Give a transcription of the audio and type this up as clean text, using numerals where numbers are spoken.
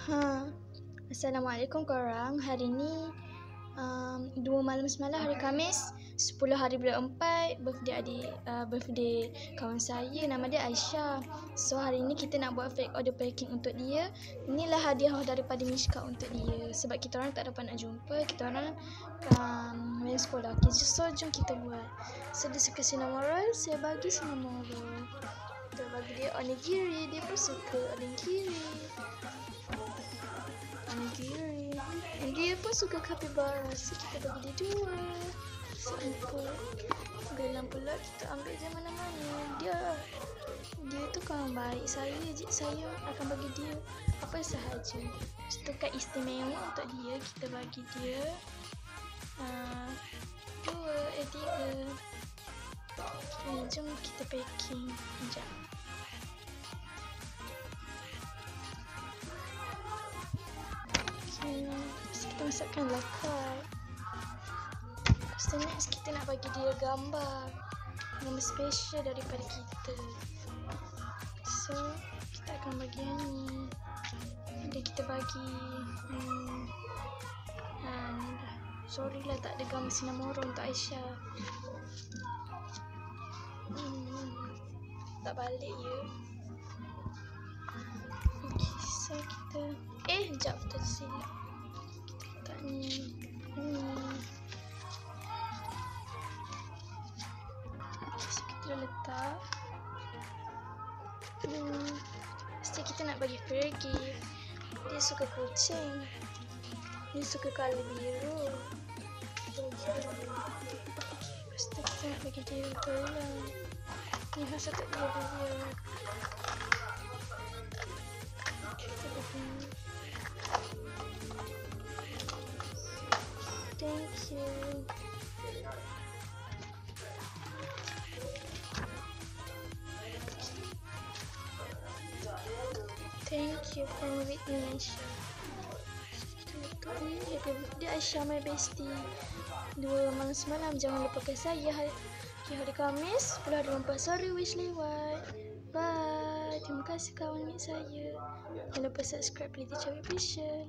Ha. Assalamualaikum korang. Hari ni 2 malam semalam hari Khamis 10 hari bulan 4 birthday kawan saya, nama dia Aisyah. So hari ni kita nak buat fake order packing untuk dia. Inilah hadiah daripada Mishka untuk dia. Sebab kita orang tak dapat nak jumpa, kita orang main sekolah. Okay, so jom kita buat. So dia suka cinnamon, saya bagi cinnamon. Kita bagi dia onigiri, dia pun suka onigiri. Dan dia pun suka capybara, so kita bagi dia 2. Simple. Gelang pula kita ambil je mana-mana. Dia tu kawan baik saya akan bagi dia apa sahaja. Setakat istimewa untuk dia, kita bagi dia 3. Okay, jom kita packing. Sekejap. Kita masukkan lakat. Lepas tu next kita nak bagi dia gambar special daripada kita. So kita akan bagi yang ni. Dan kita bagi sorry lah tak ada gambar sinamoro untuk Aisyah. Tak balik ya. Okay, so kita sekejap tersilap. Kita letak ni. Okay, so kita dah letak. Mesti kita nak bagi pergi. Dia suka kucing. Dia suka color biru. Lepas tu kita nak bagi dia bola. Ni masa tak dia. Thank you. Thank you for meeting Aisyah. Happy birthday Aisyah, my bestie. 2 malam semalam, jangan lupakan saya hari Khamis 10 hari 4 sore wish lewat. Bye. Terima kasih kawan saya. Jangan lupa subscribe Pretty Cherry Official.